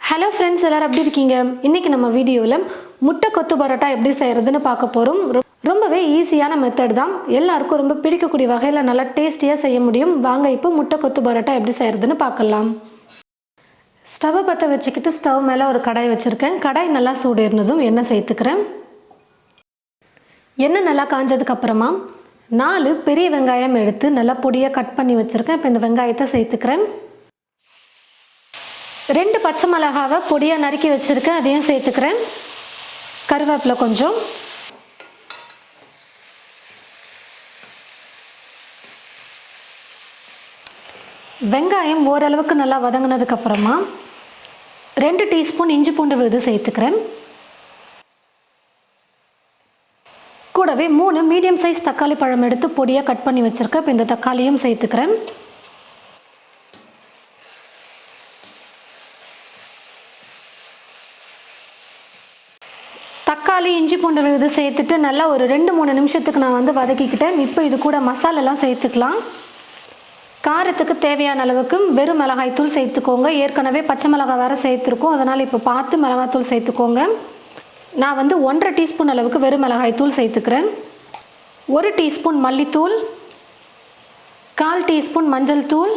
Hello friends, எல்லாரும் எப்படி இருக்கீங்க? இன்றைக்கி நம்ம வீடியோவில் முட்டை கொத்து பரோட்டா எப்படி செய்கிறதுன்னு பார்க்க போகிறோம். ரொம்பவே ஈஸியான மெத்தட் தான். எல்லாருக்கும் ரொம்ப பிடிக்கக்கூடிய வகையில் நல்லா டேஸ்டியாக செய்ய முடியும். வாங்க இப்போ முட்டை கொத்து பரோட்டா எப்படி செய்கிறதுன்னு பார்க்கலாம். ஸ்டவ்வை பற்ற வச்சுக்கிட்டு ஸ்டவ் மேலே ஒரு கடாய் வச்சுருக்கேன். கடாய் நல்லா சூடேறினதும் எண்ணெய் சேர்த்துக்கிறேன். எண்ணெய் நல்லா காஞ்சதுக்கப்புறமா 4 பெரிய வெங்காயம் எடுத்து நல்லா பொடியாக கட் பண்ணி வச்சுருக்கேன். இப்போ இந்த வெங்காயத்தை சேர்த்துக்கிறேன். 2 பச்சை மிளகாவை பொடியாக நறுக்கி வச்சுருக்கேன், அதையும் சேர்த்துக்கிறேன். கருவேப்பிலை கொஞ்சம், வெங்காயம் ஓரளவுக்கு நல்லா வதங்கினதுக்கப்புறமா 2 டீஸ்பூன் இஞ்சி பூண்டு விழுது சேர்த்துக்கிறேன். கூடவே 3 மீடியம் சைஸ் தக்காளி பழம் எடுத்து பொடியாக கட் பண்ணி வச்சுருக்கேன். இப்போ இந்த தக்காளியும் சேர்த்துக்கிறேன். தக்காளி இஞ்சி பூண்டு விழுது சேர்த்துட்டு நல்லா ஒரு 2-3 நிமிஷத்துக்கு நான் வதக்கிக்கிட்டேன். இப்போ இது கூட மசாலெல்லாம் சேர்த்துக்கலாம். காரத்துக்கு தேவையான அளவுக்கு வெறும் மிளகாய்த்தூள் சேர்த்துக்கோங்க. ஏற்கனவே பச்சை மிளகாய் வேறு சேர்த்துருக்கோம், அதனால் இப்போ பார்த்து மிளகாய்த்தூள் சேர்த்துக்கோங்க. நான் 1.5 டீஸ்பூன் அளவுக்கு வெறும் மிளகாய்த்தூள் சேர்த்துக்கிறேன். 1 டீஸ்பூன் மல்லித்தூள், 1/4 டீஸ்பூன் மஞ்சள் தூள்,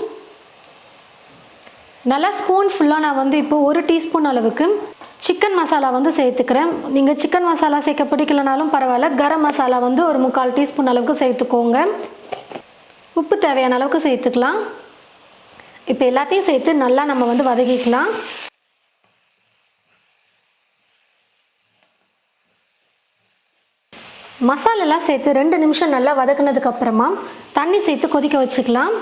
நல்லா ஸ்பூன் ஃபுல்லாக நான் இப்போ 1 டீஸ்பூன் அளவுக்கு சிக்கன் மசாலா சேர்த்துக்கிறேன். நீங்கள் சிக்கன் மசாலா சேர்க்க பிடிக்கலனாலும் பரவாயில்ல, கரம் மசாலா ஒரு 3/4 டீஸ்பூன் அளவுக்கு சேர்த்துக்கோங்க. உப்பு தேவையான அளவுக்கு சேர்த்துக்கலாம். இப்போ எல்லாத்தையும் சேர்த்து நல்லா நம்ம வதக்கிக்கலாம். மசாலெல்லாம் சேர்த்து 2 நிமிஷம் நல்லா வதக்குனதுக்கப்புறமா தண்ணி சேர்த்து கொதிக்க வச்சுக்கலாம்.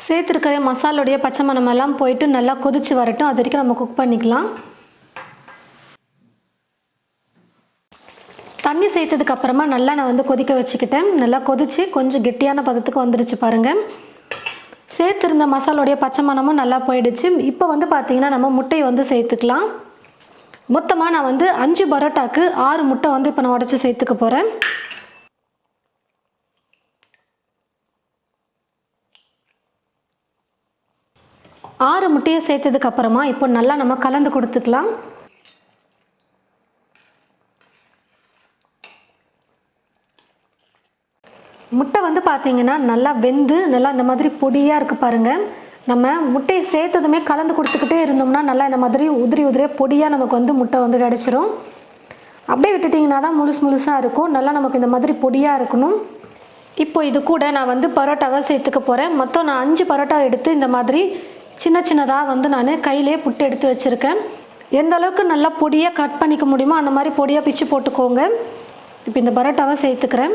சேர்த்துருக்கிற மசாலோடைய பச்சை மணமெல்லாம் போயிட்டு நல்லா கொதித்து வரட்டும். அது வரைக்கும் நம்ம குக் பண்ணிக்கலாம். தண்ணி சேர்த்ததுக்கப்புறமா நல்லா நான் கொதிக்க வச்சுக்கிட்டேன். நல்லா கொதித்து கொஞ்சம் கெட்டியான பதத்துக்கு வந்துருச்சு பாருங்கள். சேர்த்துருந்த மசாலோடைய பச்சை மணமும் நல்லா போயிடுச்சு. இப்போ பார்த்திங்கன்னா நம்ம முட்டையை சேர்த்துக்கலாம். மொத்தமாக நான் 5 பரோட்டாக்கு 6 முட்டை இப்போ நான் உடச்சி சேர்த்துக்க போகிறேன். ஆறு முட்டையை சேர்த்ததுக்கப்புறமா இப்போ நல்லா நம்ம கலந்து கொடுத்துக்கலாம். முட்டை பார்த்திங்கன்னா நல்லா வெந்து நல்லா இந்த மாதிரி பொடியாக இருக்குது பாருங்கள். நம்ம முட்டையை சேர்த்ததுமே கலந்து கொடுத்துக்கிட்டே இருந்தோம்னா நல்லா இந்த மாதிரி உதிரியாக பொடியாக நமக்கு முட்டை கிடச்சிரும். அப்படியே விட்டுட்டிங்கன்னா தான் முழுசாக இருக்கும். நல்லா நமக்கு இந்த மாதிரி பொடியாக இருக்கணும். இப்போ இது கூட நான் பரோட்டாவை சேர்த்துக்க போகிறேன். மொத்தம் நான் 5 பரோட்டா எடுத்து இந்த மாதிரி சின்னதாக நான் கையிலே புட்டு எடுத்து வச்சுருக்கேன். எந்த அளவுக்கு நல்லா பொடியாக கட் பண்ணிக்க முடியுமோ அந்த மாதிரி பொடியாக பிச்சு போட்டுக்கோங்க. இப்போ இந்த பரோட்டாவை சேர்த்துக்கிறேன்.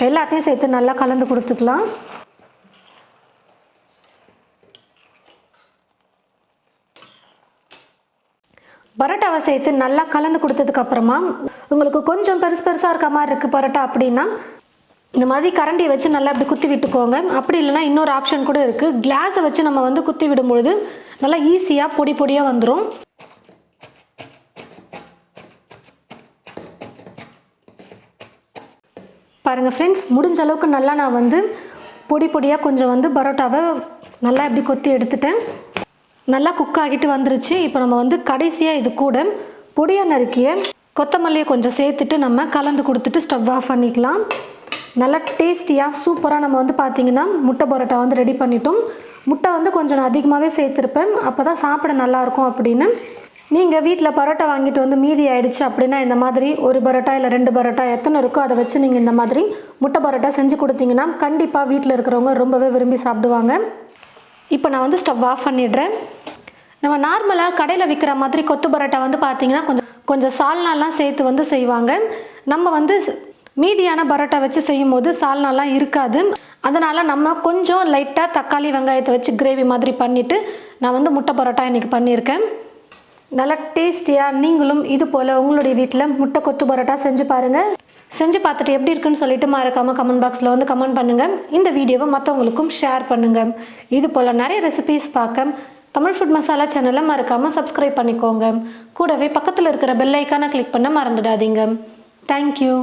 எல்லாத்தையும் சேர்த்து நல்லா கலந்து கொடுத்துக்கலாம். பரோட்டாவை சேர்த்து நல்லா கலந்து கொடுத்ததுக்கப்புறமா உங்களுக்கு கொஞ்சம் பெருசாக இருக்க மாதிரி இருக்குது பரோட்டா அப்படின்னா இந்த மாதிரி கரண்டியை வச்சு நல்லா இப்படி குத்தி விட்டுக்கோங்க. அப்படி இல்லைனா இன்னொரு ஆப்ஷன் கூட இருக்குது. கிளாஸை வச்சு நம்ம குத்தி விடும்பொழுது நல்லா ஈஸியாக பொடியாக வந்துடும். பாருங்கள் ஃப்ரெண்ட்ஸ், முடிஞ்ச அளவுக்கு நல்லா நான் பொடியாக கொஞ்சம் பரோட்டாவை நல்லா இப்படி கொத்தி எடுத்துட்டேன். நல்லா குக் ஆகிட்டு வந்துருச்சு. இப்போ நம்ம கடைசியாக இது கூட பொடியாக நறுக்கிய கொத்தமல்லியை கொஞ்சம் சேர்த்துட்டு நம்ம கலந்து கொடுத்துட்டு ஸ்டவ் ஆஃப் பண்ணிக்கலாம். நல்லா டேஸ்டியாக சூப்பராக நம்ம பார்த்திங்கன்னா முட்டை பரோட்டா ரெடி பண்ணிட்டோம். முட்டை கொஞ்சம் நான் அதிகமாகவே சேர்த்துருப்பேன், அப்போ தான் சாப்பிட நல்லாயிருக்கும் அப்படின்னு. நீங்கள் வீட்டில் பரோட்டா வாங்கிட்டு மீதி ஆகிடுச்சு அப்படின்னா இந்த மாதிரி 1 பரோட்டா இல்லை 2 பரோட்டா எத்தனை இருக்கோ அதை வச்சு நீங்கள் இந்த மாதிரி முட்டை பரோட்டா செஞ்சு கொடுத்தீங்கன்னா கண்டிப்பாக வீட்டில் இருக்கிறவங்க ரொம்பவே விரும்பி சாப்பிடுவாங்க. இப்போ நான் ஸ்டவ் ஆஃப் பண்ணிடுறேன். நம்ம நார்மலாக கடையில் விற்கிற மாதிரி கொத்து பரோட்டா பார்த்திங்கன்னா கொஞ்சம் சால்னாலாம் சேர்த்து செய்வாங்க. நம்ம மீதியான பரோட்டா வச்சு செய்யும் போது சால்னாலாம் இருக்காது. அதனால் நம்ம கொஞ்சம் லைட்டாக தக்காளி வெங்காயத்தை வச்சு கிரேவி மாதிரி பண்ணிவிட்டு நான் முட்டை பரோட்டா இன்றைக்கி பண்ணியிருக்கேன். நல்லா டேஸ்டியாக நீங்களும் இது போல் உங்களுடைய வீட்டில் முட்டை கொத்து பரோட்டா செஞ்சு பாருங்கள். செஞ்சு பார்த்துட்டு எப்படி இருக்குன்னு சொல்லிட்டு மறக்காமல் கமெண்ட் பாக்ஸில் கமெண்ட் பண்ணுங்கள். இந்த வீடியோவை மற்றவங்களுக்கும் ஷேர் பண்ணுங்கள். இது போல் நிறைய ரெசிபீஸ் பார்க்க தமிழ் ஃபுட் மசாலா சேனலை மறக்காமல் சப்ஸ்கிரைப் பண்ணிக்கோங்க. கூடவே பக்கத்தில் இருக்கிற பெல் ஐக்கானை கிளிக் பண்ண மறந்துடாதீங்க. தேங்க்யூ.